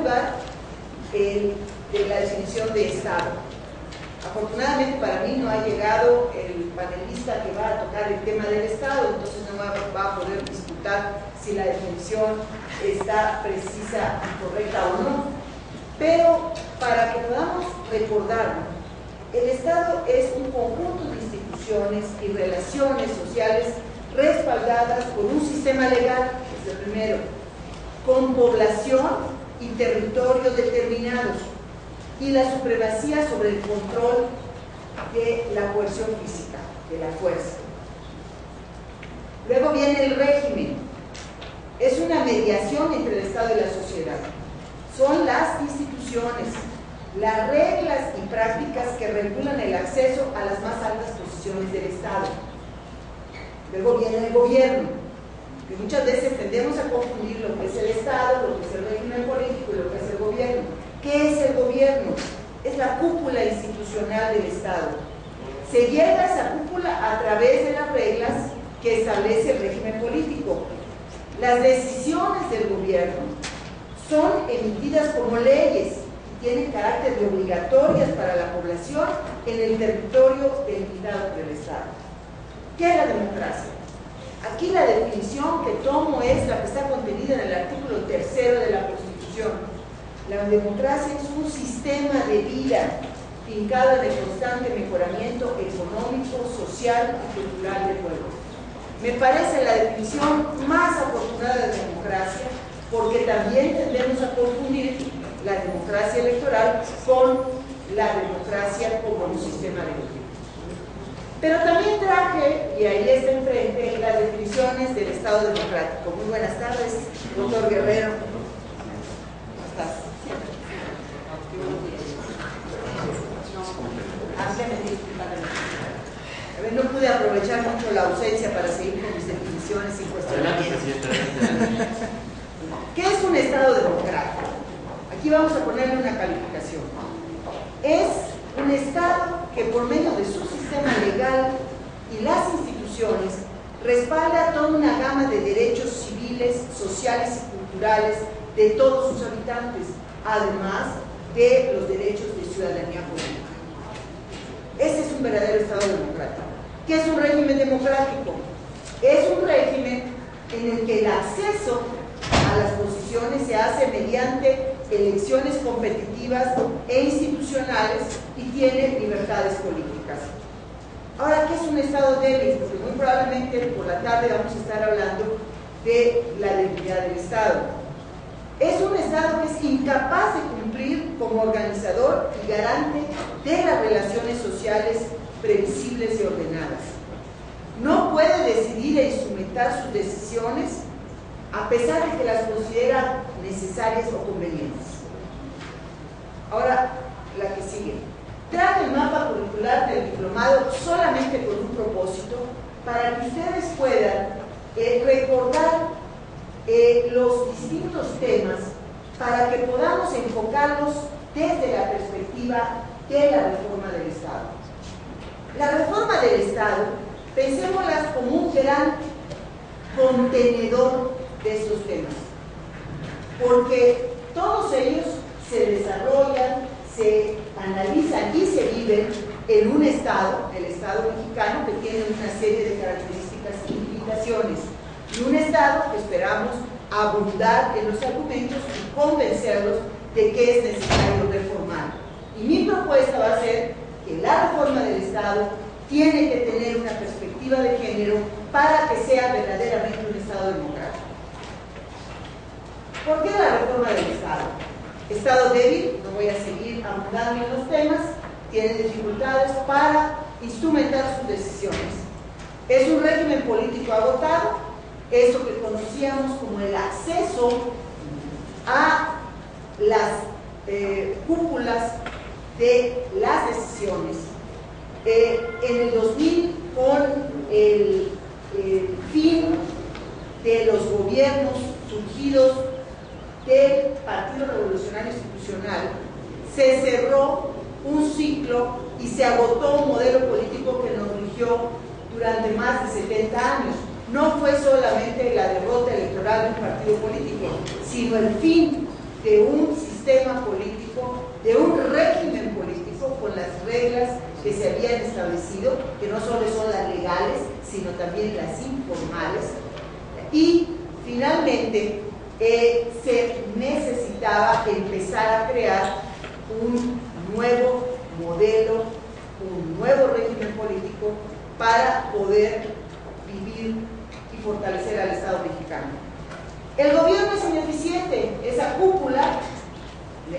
lugar, de la definición de Estado. Afortunadamente para mí no ha llegado el panelista que va a tocar el tema del Estado, entonces no va a poder disputar si la definición está precisa y correcta o no. Pero para que podamos recordarlo, el Estado es un conjunto de instituciones y relaciones sociales respaldadas por un sistema legal, es el primero, con población y territorios determinados, y la supremacía sobre el control de la coerción física, de la fuerza. Luego viene el régimen. Es una mediación entre el Estado y la sociedad. Son las instituciones, las reglas y prácticas que regulan el acceso a las más altas posiciones del Estado. Luego viene el gobierno, que muchas veces tendemos a confundir lo que es el Estado, lo que es el régimen político y lo que es el gobierno. ¿Qué es el gobierno? Es la cúpula institucional del Estado. Se llega a esa cúpula a través de las reglas que establece el régimen político. Las decisiones del gobierno son emitidas como leyes y tienen carácter de obligatorias para la población en el territorio delimitado por el Estado. ¿Qué es la democracia? Aquí la definición que tomo es la que está contenida en el artículo 3 de la Constitución. La democracia es un sistema de vida fincado en el constante mejoramiento económico, social y cultural del pueblo. Me parece la definición más afortunada de democracia, porque también tendemos a confundir la democracia electoral con la democracia como un sistema de gobierno. Pero también traje, y ahí está enfrente, las definiciones del Estado democrático. Muy buenas tardes, doctor Guerrero. ¿Cómo estás? A ver, no pude aprovechar mucho la ausencia para seguir con mis definiciones y cuestionamientos. ¿Qué es un Estado democrático? Aquí vamos a ponerle una calificación. Es un Estado que por medio de su sistema legal y las instituciones respalda toda una gama de derechos civiles, sociales y culturales de todos sus habitantes, además de los derechos de ciudadanía política. Ese es un verdadero Estado democrático. ¿Qué es un régimen democrático? Es un régimen en el que el acceso a las posiciones se hace mediante elecciones competitivas e institucionales y tiene libertades políticas. Ahora, ¿qué es un Estado débil? Porque muy probablemente por la tarde vamos a estar hablando de la debilidad del Estado. Es un Estado que es incapaz de cumplir como organizador y garante de las relaciones sociales previsibles y ordenadas. No puede decidir e instrumentar sus decisiones a pesar de que las considera necesarias o convenientes. Ahora, la que sigue. Traje el mapa curricular del diplomado solamente con un propósito, para que ustedes puedan recordar los distintos temas, para que podamos enfocarlos desde la perspectiva de la reforma del Estado. La reforma del Estado, pensémoslas como un gran contenedor de estos temas, porque todos ellos se desarrollan, se analizan y se viven en un Estado, el Estado mexicano, que tiene una serie de características y limitaciones, y un Estado que esperamos abundar en los argumentos y convencerlos de que es necesario reformar. Y mi propuesta va a ser que la reforma del Estado tiene que tener una perspectiva de género para que sea verdaderamente un Estado democrático. ¿Por qué la reforma del Estado? Estado débil, no voy a seguir abundando en los temas, tiene dificultades para instrumentar sus decisiones. Es un régimen político agotado, eso que conocíamos como el acceso a las cúpulas de las decisiones. En el 2000, con el fin de los gobiernos surgidos del Partido Revolucionario Institucional, se cerró un ciclo y se agotó un modelo político que nos rigió durante más de 70 años. No fue solamente la derrota electoral de un partido político, sino el fin de un sistema que se habían establecido, que no solo son las legales, sino también las informales. Y finalmente se necesitaba empezar a crear un nuevo modelo, un nuevo régimen político para poder vivir y fortalecer al Estado mexicano. El gobierno es ineficiente, esa cúpula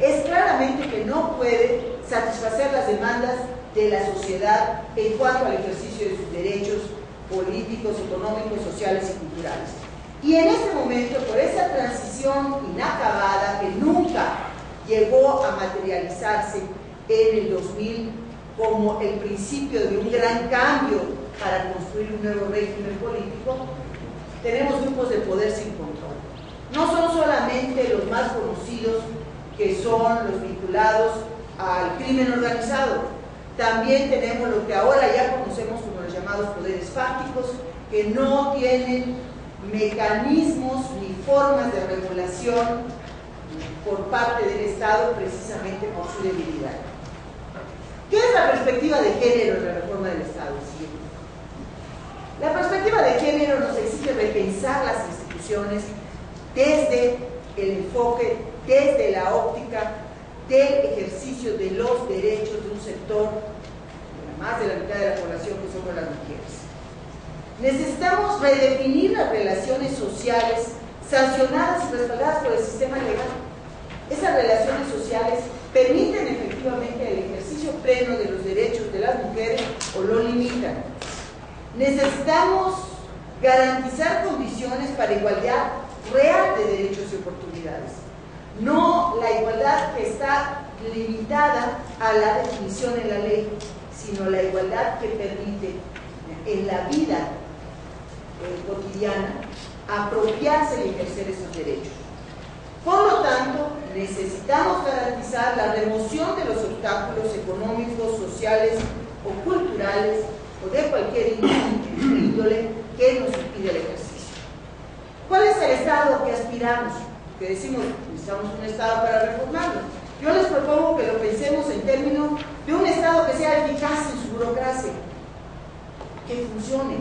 es claramente que no puede satisfacer las demandas de la sociedad en cuanto al ejercicio de sus derechos políticos, económicos, sociales y culturales. Y en este momento, por esa transición inacabada que nunca llegó a materializarse en el 2000 como el principio de un gran cambio para construir un nuevo régimen político, tenemos grupos de poder sin control. No son solamente los más conocidos, que son los vinculados al crimen organizado. También tenemos lo que ahora ya conocemos como los llamados poderes fácticos, que no tienen mecanismos ni formas de regulación por parte del Estado precisamente por su debilidad. ¿Qué es la perspectiva de género en la reforma del Estado? Sí. La perspectiva de género nos exige repensar las instituciones desde el enfoque, desde la óptica del ejercicio de los derechos de un sector, más de la mitad de la población, que somos las mujeres. Necesitamos redefinir las relaciones sociales sancionadas y respaldadas por el sistema legal. Esas relaciones sociales permiten efectivamente el ejercicio pleno de los derechos de las mujeres o lo limitan. Necesitamos garantizar condiciones para igualdad real de derechos y oportunidades. No la igualdad que está limitada a la definición en la ley, sino la igualdad que permite en la vida cotidiana apropiarse y ejercer esos derechos. Por lo tanto, necesitamos garantizar la remoción de los obstáculos económicos, sociales o culturales o de cualquier índole que nos impide el ejercicio. ¿Cuál es el Estado que aspiramos? Que decimos, necesitamos un Estado para reformarlo. Yo les propongo que lo pensemos en términos de un Estado que sea eficaz en su burocracia, que funcione,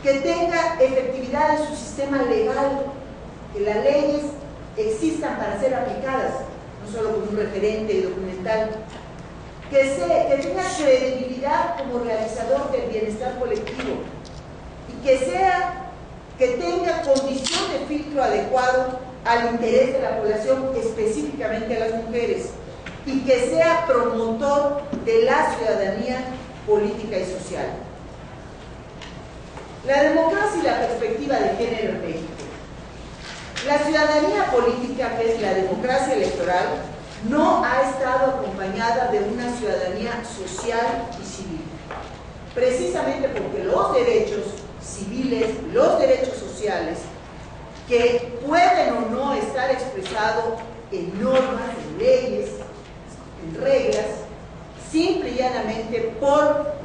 que tenga efectividad en su sistema legal, que las leyes existan para ser aplicadas, no solo como un referente documental, que tenga credibilidad como realizador del bienestar colectivo y que tenga condición de filtro adecuado al interés de la población, específicamente a las mujeres, y que sea promotor de la ciudadanía política y social. La democracia y la perspectiva de género en México. La ciudadanía política, que es la democracia electoral, no ha estado acompañada de una ciudadanía social y civil, precisamente porque los derechos civiles, los derechos sociales, que pueden o no estar expresados en normas, en leyes, en reglas, simple y llanamente por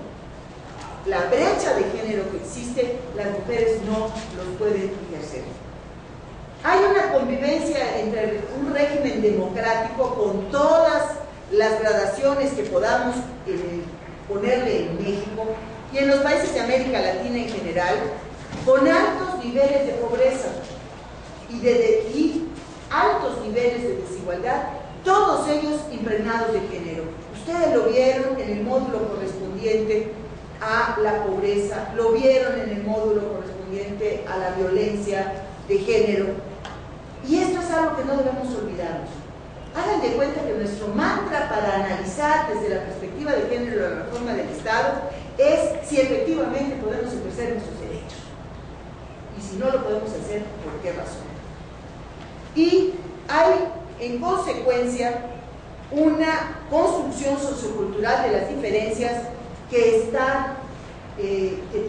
la brecha de género que existe, las mujeres no los pueden ejercer. Hay una convivencia entre un régimen democrático con todas las gradaciones que podamos ponerle en México y en los países de América Latina en general, con altos niveles de pobreza y altos niveles de desigualdad, todos ellos impregnados de género. Ustedes lo vieron en el módulo correspondiente a la pobreza, lo vieron en el módulo correspondiente a la violencia de género. Y esto es algo que no debemos olvidarnos. Hagan de cuenta que nuestro mantra para analizar desde la perspectiva de género la reforma del Estado es si efectivamente podemos ejercer nuestros derechos. Y si no lo podemos hacer, ¿por qué razón? Y hay, en consecuencia, una construcción sociocultural de las diferencias que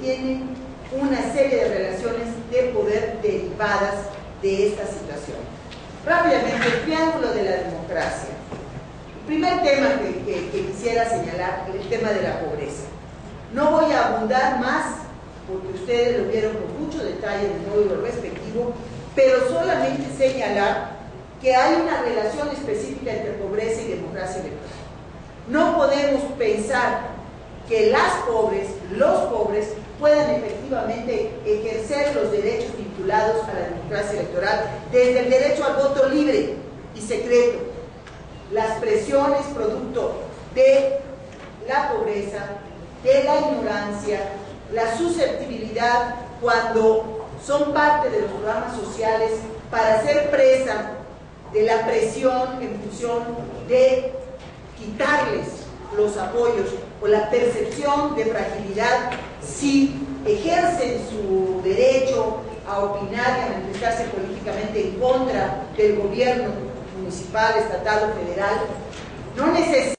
tienen una serie de relaciones de poder derivadas de esta situación. Rápidamente, el triángulo de la democracia. El primer tema que quisiera señalar, el tema de la pobreza. No voy a abundar más, porque ustedes lo vieron con mucho detalle en el módulo respectivo, pero solamente señalar que hay una relación específica entre pobreza y democracia electoral. No podemos pensar que las pobres, los pobres, puedan efectivamente ejercer los derechos vinculados a la democracia electoral, desde el derecho al voto libre y secreto, las presiones producto de la pobreza, de la ignorancia, la susceptibilidad cuando son parte de los programas sociales para ser presa de la presión en función de quitarles los apoyos o la percepción de fragilidad si ejercen su derecho a opinar y a manifestarse políticamente en contra del gobierno municipal, estatal o federal. No necesitan